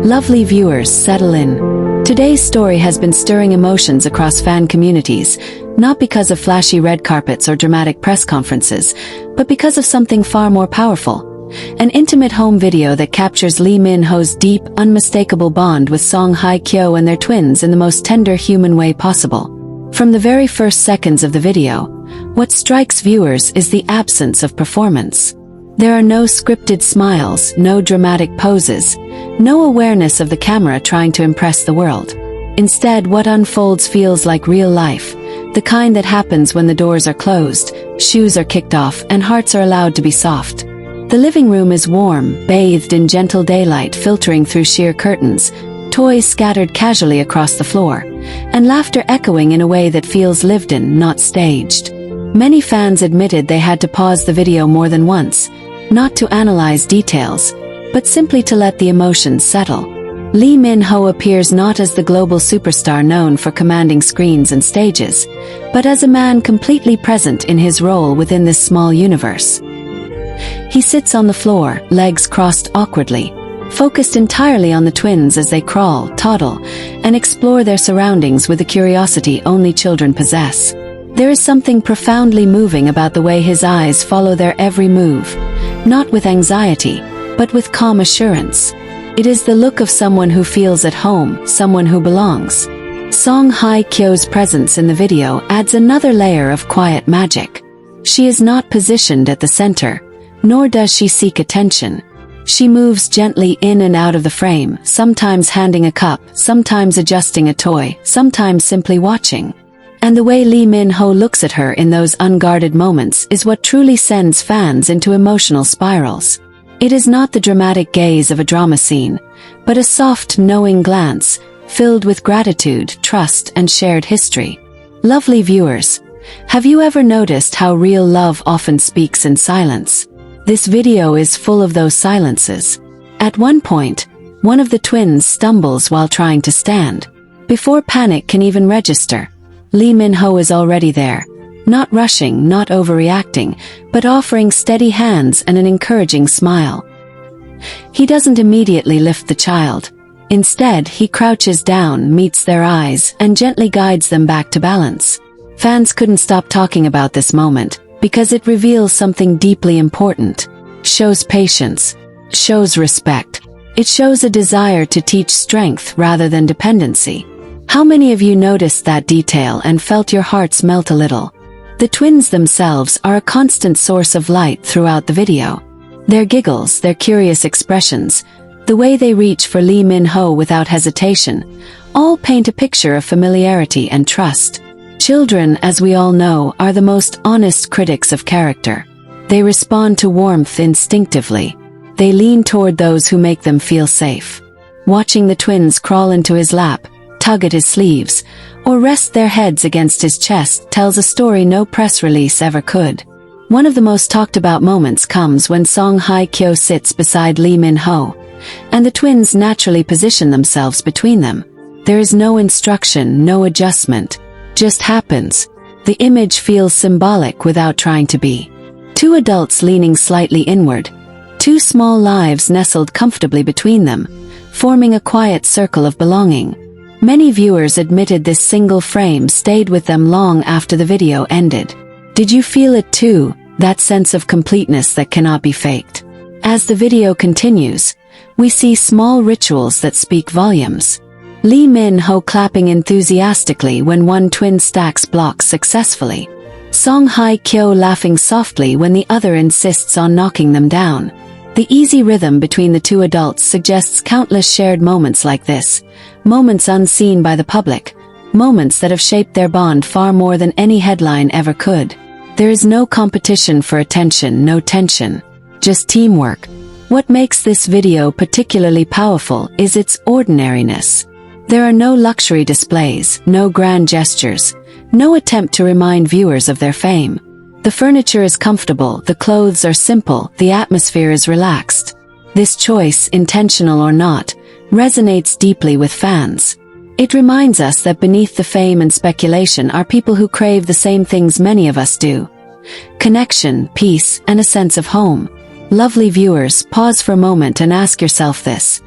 Lovely viewers, settle in. Today's story has been stirring emotions across fan communities, not because of flashy red carpets or dramatic press conferences, but because of something far more powerful. An intimate home video that captures LeeMinHo's deep, unmistakable bond with SongHyeKyo and their twins in the most tender human way possible. From the very first seconds of the video, what strikes viewers is the absence of performance. There are no scripted smiles, no dramatic poses, no awareness of the camera trying to impress the world. Instead, what unfolds feels like real life, the kind that happens when the doors are closed, shoes are kicked off, and hearts are allowed to be soft. The living room is warm, bathed in gentle daylight filtering through sheer curtains, toys scattered casually across the floor, and laughter echoing in a way that feels lived in, not staged. Many fans admitted they had to pause the video more than once, not to analyze details, but simply to let the emotions settle. LeeMinHo appears not as the global superstar known for commanding screens and stages, but as a man completely present in his role within this small universe. He sits on the floor, legs crossed awkwardly, focused entirely on the twins as they crawl, toddle, and explore their surroundings with the curiosity only children possess. There is something profoundly moving about the way his eyes follow their every move, not with anxiety, but with calm assurance. It is the look of someone who feels at home, someone who belongs. SongHyeKyo's presence in the video adds another layer of quiet magic. She is not positioned at the center, nor does she seek attention. She moves gently in and out of the frame, sometimes handing a cup, sometimes adjusting a toy, sometimes simply watching. And the way LeeMinHo looks at her in those unguarded moments is what truly sends fans into emotional spirals. It is not the dramatic gaze of a drama scene, but a soft, knowing glance, filled with gratitude, trust, and shared history. Lovely viewers, have you ever noticed how real love often speaks in silence? This video is full of those silences. At one point, one of the twins stumbles while trying to stand. Before panic can even register, LeeMinHo is already there, not rushing, not overreacting, but offering steady hands and an encouraging smile. He doesn't immediately lift the child. Instead, he crouches down, meets their eyes, and gently guides them back to balance. Fans couldn't stop talking about this moment, because it reveals something deeply important. Shows patience. Shows respect. It shows a desire to teach strength rather than dependency. How many of you noticed that detail and felt your hearts melt a little? The twins themselves are a constant source of light throughout the video. Their giggles, their curious expressions, the way they reach for LeeMinHo without hesitation, all paint a picture of familiarity and trust. Children, as we all know, are the most honest critics of character. They respond to warmth instinctively. They lean toward those who make them feel safe. Watching the twins crawl into his lap, tug at his sleeves, or rest their heads against his chest tells a story no press release ever could. One of the most talked about moments comes when SongHyeKyo sits beside LeeMinHo, and the twins naturally position themselves between them. There is no instruction, no adjustment. Just happens. The image feels symbolic without trying to be. Two adults leaning slightly inward, two small lives nestled comfortably between them, forming a quiet circle of belonging. Many viewers admitted this single frame stayed with them long after the video ended. Did you feel it too, that sense of completeness that cannot be faked? As the video continues, we see small rituals that speak volumes. LeeMinHo clapping enthusiastically when one twin stacks blocks successfully. SongHyeKyo laughing softly when the other insists on knocking them down. The easy rhythm between the two adults suggests countless shared moments like this, moments unseen by the public, moments that have shaped their bond far more than any headline ever could. There is no competition for attention, no tension, just teamwork. What makes this video particularly powerful is its ordinariness. There are no luxury displays, no grand gestures, no attempt to remind viewers of their fame. The furniture is comfortable, the clothes are simple, the atmosphere is relaxed. This choice, intentional or not, resonates deeply with fans. It reminds us that beneath the fame and speculation are people who crave the same things many of us do. Connection, peace, and a sense of home. Lovely viewers, pause for a moment and ask yourself this.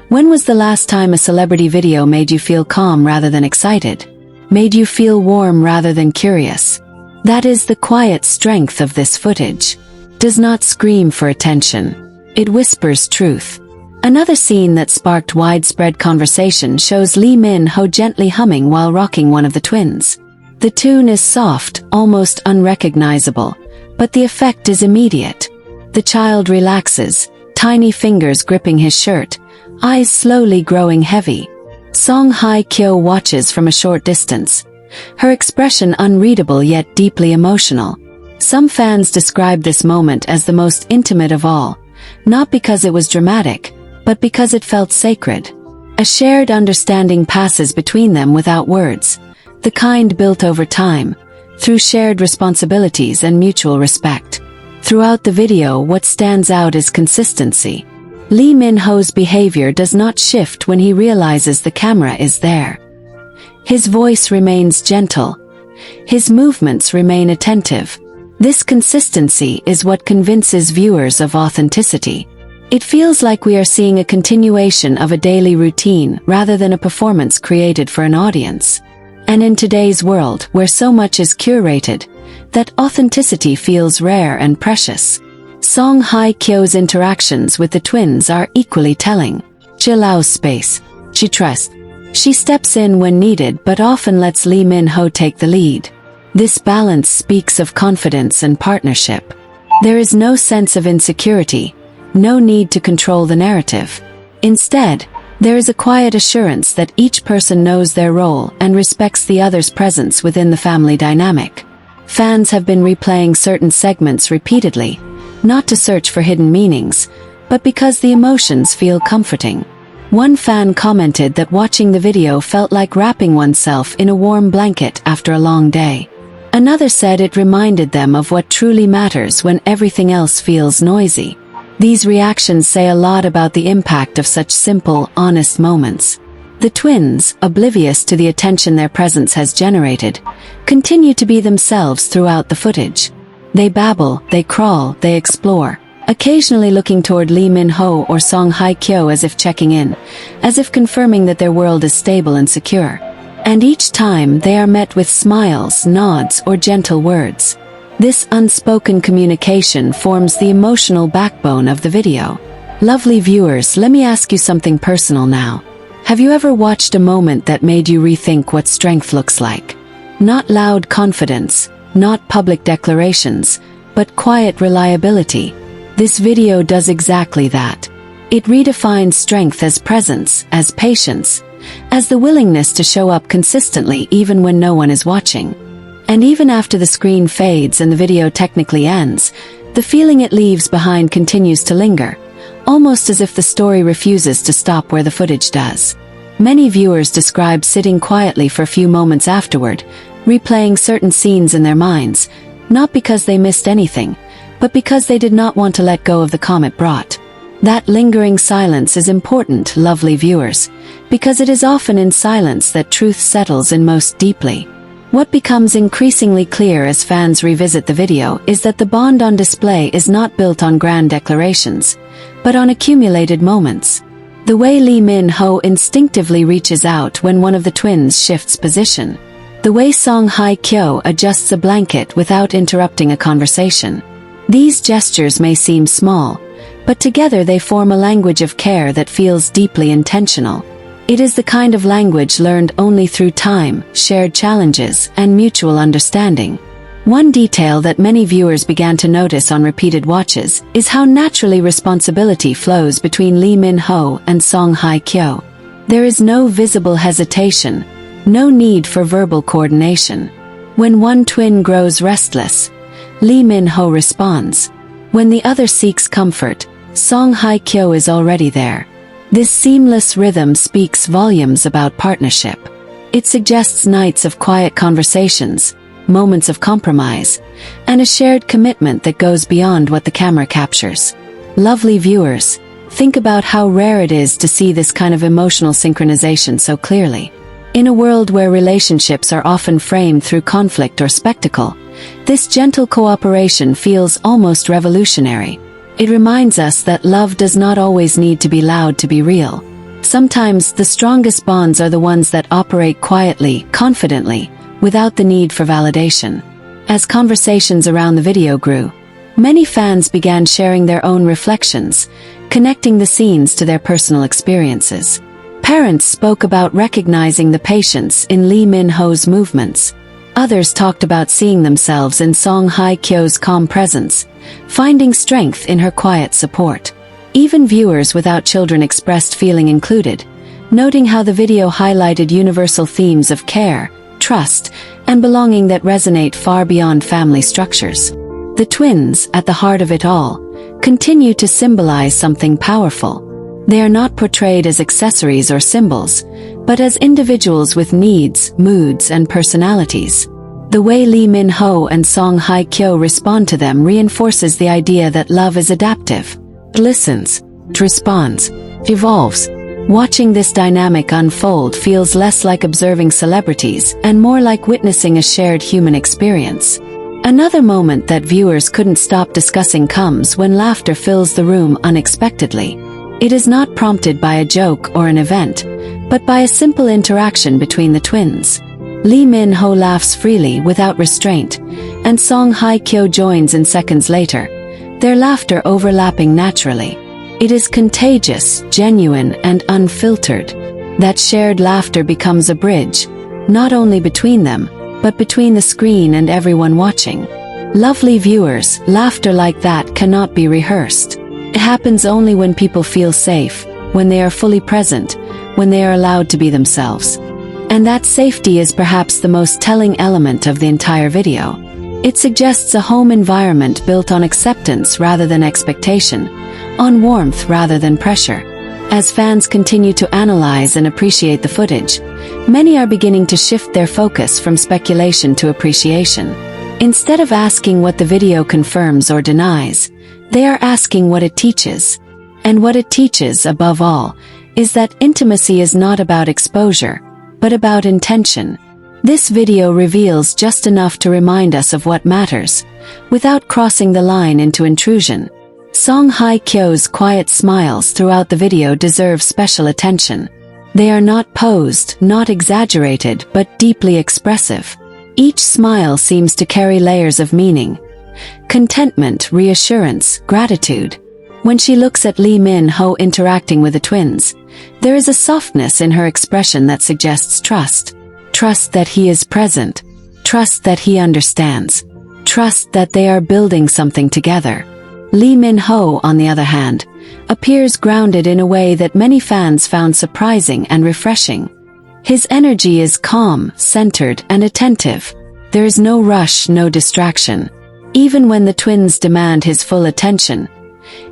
When was the last time a celebrity video made you feel calm rather than excited? Made you feel warm rather than curious? That is the quiet strength of this footage. Does not scream for attention. It whispers truth. Another scene that sparked widespread conversation shows LeeMinHo gently humming while rocking one of the twins. The tune is soft, almost unrecognizable, but the effect is immediate. The child relaxes, tiny fingers gripping his shirt, eyes slowly growing heavy. SongHyeKyo watches from a short distance, her expression unreadable yet deeply emotional. Some fans describe this moment as the most intimate of all, not because it was dramatic, but because it felt sacred. A shared understanding passes between them without words, the kind built over time, through shared responsibilities and mutual respect. Throughout the video, what stands out is consistency. LeeMinHo's behavior does not shift when he realizes the camera is there. His voice remains gentle. His movements remain attentive. This consistency is what convinces viewers of authenticity. It feels like we are seeing a continuation of a daily routine rather than a performance created for an audience. And in today's world, where so much is curated, that authenticity feels rare and precious. SongHyeKyo's interactions with the twins are equally telling. She allows space. She trusts. She steps in when needed but often lets LeeMinHo take the lead. This balance speaks of confidence and partnership. There is no sense of insecurity, no need to control the narrative. Instead, there is a quiet assurance that each person knows their role and respects the other's presence within the family dynamic. Fans have been replaying certain segments repeatedly, not to search for hidden meanings, but because the emotions feel comforting. One fan commented that watching the video felt like wrapping oneself in a warm blanket after a long day. Another said it reminded them of what truly matters when everything else feels noisy. These reactions say a lot about the impact of such simple, honest moments. The twins, oblivious to the attention their presence has generated, continue to be themselves throughout the footage. They babble, they crawl, they explore, occasionally looking toward LeeMinHo or SongHyeKyo as if checking in, as if confirming that their world is stable and secure. And each time they are met with smiles, nods, or gentle words. This unspoken communication forms the emotional backbone of the video. Lovely viewers, let me ask you something personal now. Have you ever watched a moment that made you rethink what strength looks like? Not loud confidence, not public declarations, but quiet reliability. This video does exactly that. It redefines strength as presence, as patience, as the willingness to show up consistently even when no one is watching. And even after the screen fades and the video technically ends, the feeling it leaves behind continues to linger, almost as if the story refuses to stop where the footage does. Many viewers describe sitting quietly for a few moments afterward, replaying certain scenes in their minds, not because they missed anything, but because they did not want to let go of the calm it brought. That lingering silence is important, lovely viewers, because it is often in silence that truth settles in most deeply. What becomes increasingly clear as fans revisit the video is that the bond on display is not built on grand declarations, but on accumulated moments. The way LeeMinHo instinctively reaches out when one of the twins shifts position. The way SongHyeKyo adjusts a blanket without interrupting a conversation. These gestures may seem small, but together they form a language of care that feels deeply intentional. It is the kind of language learned only through time, shared challenges, and mutual understanding. One detail that many viewers began to notice on repeated watches is how naturally responsibility flows between LeeMinHo and SongHyeKyo. There is no visible hesitation, no need for verbal coordination. When one twin grows restless, LeeMinHo responds. When the other seeks comfort, SongHyeKyo is already there. This seamless rhythm speaks volumes about partnership. It suggests nights of quiet conversations, moments of compromise, and a shared commitment that goes beyond what the camera captures. Lovely viewers, think about how rare it is to see this kind of emotional synchronization so clearly. In a world where relationships are often framed through conflict or spectacle, this gentle cooperation feels almost revolutionary. It reminds us that love does not always need to be loud to be real. Sometimes the strongest bonds are the ones that operate quietly, confidently, without the need for validation. As conversations around the video grew, many fans began sharing their own reflections, connecting the scenes to their personal experiences. Parents spoke about recognizing the patience in LeeMinHo's movements. Others talked about seeing themselves in SongHyeKyo's calm presence, finding strength in her quiet support. Even viewers without children expressed feeling included, noting how the video highlighted universal themes of care, trust, and belonging that resonate far beyond family structures. The twins, at the heart of it all, continue to symbolize something powerful. They are not portrayed as accessories or symbols, but as individuals with needs, moods, and personalities. The way LeeMinHo and SongHyeKyo respond to them reinforces the idea that love is adaptive. It listens, it responds, it evolves. Watching this dynamic unfold feels less like observing celebrities and more like witnessing a shared human experience. Another moment that viewers couldn't stop discussing comes when laughter fills the room unexpectedly. It is not prompted by a joke or an event, but by a simple interaction between the twins. LeeMinHo laughs freely without restraint, and SongHyeKyo joins in seconds later, their laughter overlapping naturally. It is contagious, genuine, and unfiltered. That shared laughter becomes a bridge, not only between them, but between the screen and everyone watching. Lovely viewers, laughter like that cannot be rehearsed. It happens only when people feel safe, when they are fully present, when they are allowed to be themselves. And that safety is perhaps the most telling element of the entire video. It suggests a home environment built on acceptance rather than expectation, on warmth rather than pressure. As fans continue to analyze and appreciate the footage, many are beginning to shift their focus from speculation to appreciation. Instead of asking what the video confirms or denies, they are asking what it teaches. And what it teaches, above all, is that intimacy is not about exposure, but about intention. This video reveals just enough to remind us of what matters, without crossing the line into intrusion. SongHyeKyo's quiet smiles throughout the video deserve special attention. They are not posed, not exaggerated, but deeply expressive. Each smile seems to carry layers of meaning. Contentment, reassurance, gratitude. When she looks at LeeMinHo interacting with the twins, there is a softness in her expression that suggests trust. Trust that he is present. Trust that he understands. Trust that they are building something together. LeeMinHo, on the other hand, appears grounded in a way that many fans found surprising and refreshing. His energy is calm, centered, and attentive. There is no rush, no distraction. Even when the twins demand his full attention,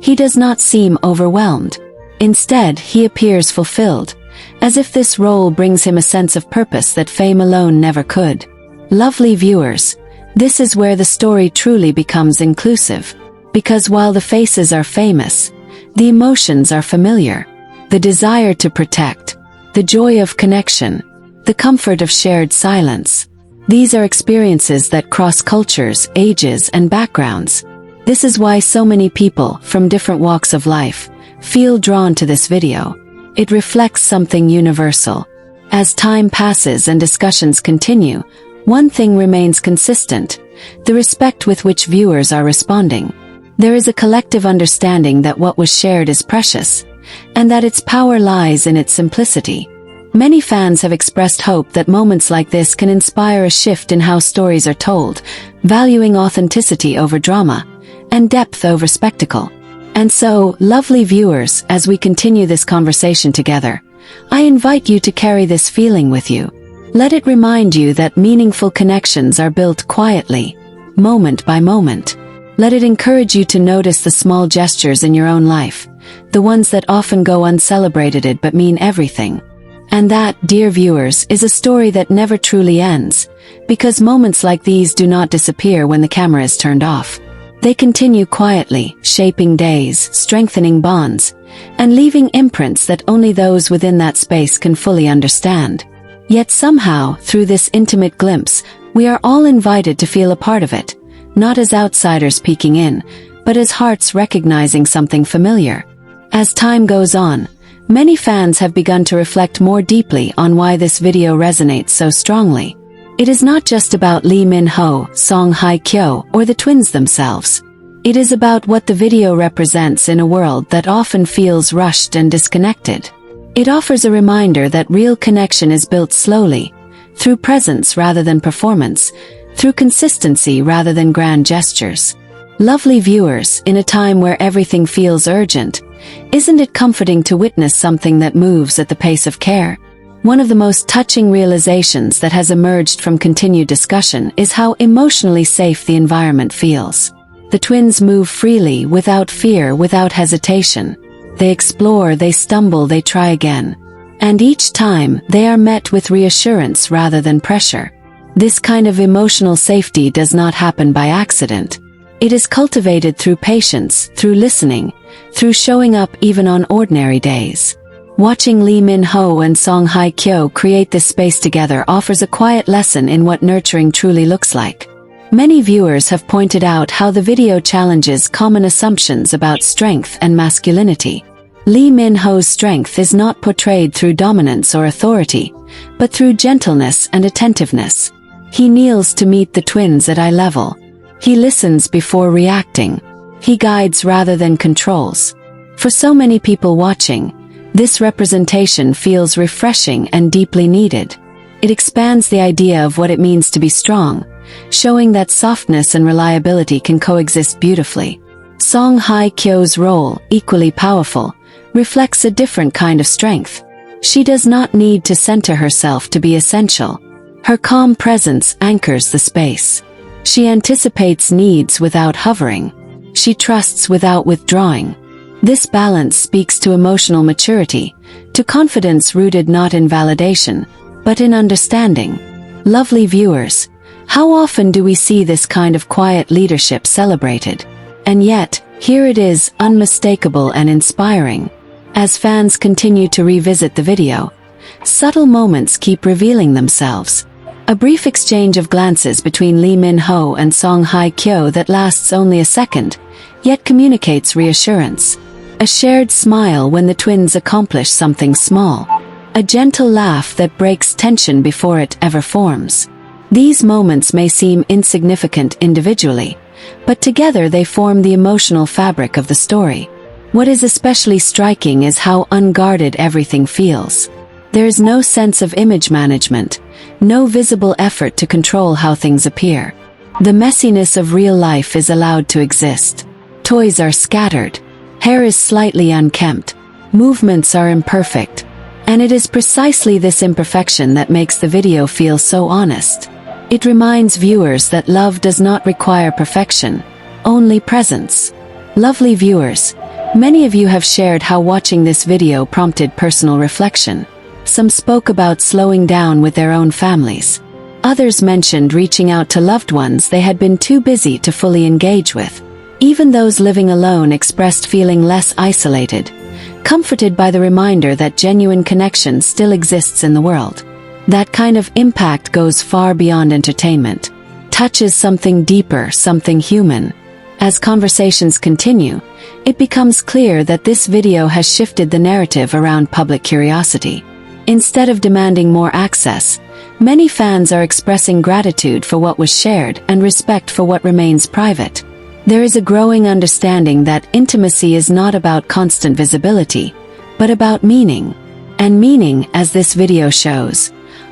he does not seem overwhelmed. Instead, he appears fulfilled, as if this role brings him a sense of purpose that fame alone never could. Lovely viewers, this is where the story truly becomes inclusive. Because while the faces are famous, the emotions are familiar. The desire to protect, the joy of connection, the comfort of shared silence. These are experiences that cross cultures, ages, and backgrounds. This is why so many people, from different walks of life, feel drawn to this video. It reflects something universal. As time passes and discussions continue, one thing remains consistent: the respect with which viewers are responding. There is a collective understanding that what was shared is precious, and that its power lies in its simplicity. Many fans have expressed hope that moments like this can inspire a shift in how stories are told, valuing authenticity over drama, and depth over spectacle. And so, lovely viewers, as we continue this conversation together, I invite you to carry this feeling with you. Let it remind you that meaningful connections are built quietly, moment by moment. Let it encourage you to notice the small gestures in your own life, the ones that often go uncelebrated but mean everything. And that, dear viewers, is a story that never truly ends, because moments like these do not disappear when the camera is turned off. They continue quietly, shaping days, strengthening bonds, and leaving imprints that only those within that space can fully understand. Yet somehow, through this intimate glimpse, we are all invited to feel a part of it. Not as outsiders peeking in, but as hearts recognizing something familiar. As time goes on, many fans have begun to reflect more deeply on why this video resonates so strongly. It is not just about LeeMinHo, SongHyeKyo, or the twins themselves. It is about what the video represents in a world that often feels rushed and disconnected. It offers a reminder that real connection is built slowly, through presence rather than performance, through consistency rather than grand gestures. Lovely viewers, in a time where everything feels urgent, isn't it comforting to witness something that moves at the pace of care? One of the most touching realizations that has emerged from continued discussion is how emotionally safe the environment feels. The twins move freely, without fear, without hesitation. They explore, they stumble, they try again. And each time, they are met with reassurance rather than pressure. This kind of emotional safety does not happen by accident. It is cultivated through patience, through listening, through showing up even on ordinary days. Watching LeeMinHo and SongHyeKyo create this space together offers a quiet lesson in what nurturing truly looks like. Many viewers have pointed out how the video challenges common assumptions about strength and masculinity. LeeMinHo's strength is not portrayed through dominance or authority, but through gentleness and attentiveness. He kneels to meet the twins at eye level. He listens before reacting. He guides rather than controls. For so many people watching, this representation feels refreshing and deeply needed. It expands the idea of what it means to be strong, showing that softness and reliability can coexist beautifully. SongHyeKyo's role, equally powerful, reflects a different kind of strength. She does not need to center herself to be essential. Her calm presence anchors the space. She anticipates needs without hovering. She trusts without withdrawing. This balance speaks to emotional maturity, to confidence rooted not in validation, but in understanding. Lovely viewers, how often do we see this kind of quiet leadership celebrated? And yet, here it is, unmistakable and inspiring. As fans continue to revisit the video, subtle moments keep revealing themselves. A brief exchange of glances between LeeMinHo and SongHyeKyo that lasts only a second, yet communicates reassurance. A shared smile when the twins accomplish something small. A gentle laugh that breaks tension before it ever forms. These moments may seem insignificant individually, but together they form the emotional fabric of the story. What is especially striking is how unguarded everything feels. There is no sense of image management, no visible effort to control how things appear. The messiness of real life is allowed to exist. Toys are scattered. Hair is slightly unkempt. Movements are imperfect. And it is precisely this imperfection that makes the video feel so honest. It reminds viewers that love does not require perfection, only presence. Lovely viewers, many of you have shared how watching this video prompted personal reflection. Some spoke about slowing down with their own families. Others mentioned reaching out to loved ones they had been too busy to fully engage with. Even those living alone expressed feeling less isolated, comforted by the reminder that genuine connection still exists in the world. That kind of impact goes far beyond entertainment. Touches something deeper, something human. As conversations continue, it becomes clear that this video has shifted the narrative around public curiosity. Instead of demanding more access, many fans are expressing gratitude for what was shared and respect for what remains private. There is a growing understanding that intimacy is not about constant visibility, but about meaning. And meaning, as this video shows,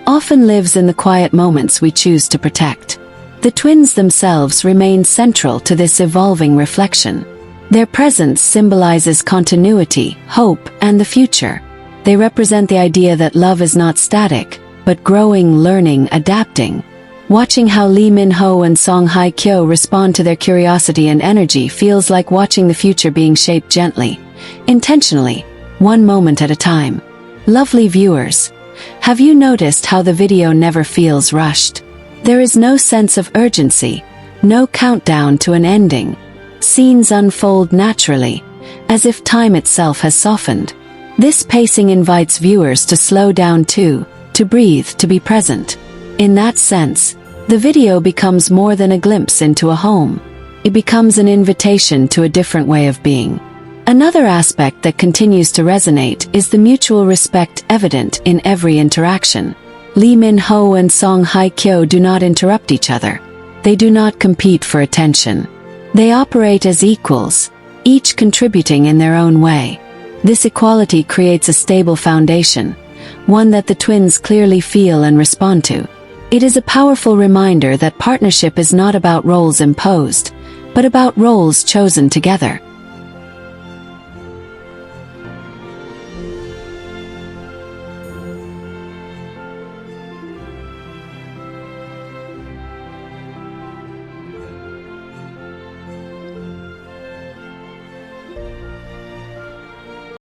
often lives in the quiet moments we choose to protect. The twins themselves remain central to this evolving reflection. Their presence symbolizes continuity, hope, and the future. They represent the idea that love is not static, but growing, learning, adapting. Watching how LeeMinHo and SongHyeKyo respond to their curiosity and energy feels like watching the future being shaped gently, intentionally, one moment at a time. Lovely viewers, have you noticed how the video never feels rushed? There is no sense of urgency, no countdown to an ending. Scenes unfold naturally, as if time itself has softened. This pacing invites viewers to slow down too, to breathe, to be present. In that sense, the video becomes more than a glimpse into a home. It becomes an invitation to a different way of being. Another aspect that continues to resonate is the mutual respect evident in every interaction. LeeMinHo and SongHyeKyo do not interrupt each other. They do not compete for attention. They operate as equals, each contributing in their own way. This equality creates a stable foundation, one that the twins clearly feel and respond to. It is a powerful reminder that partnership is not about roles imposed, but about roles chosen together.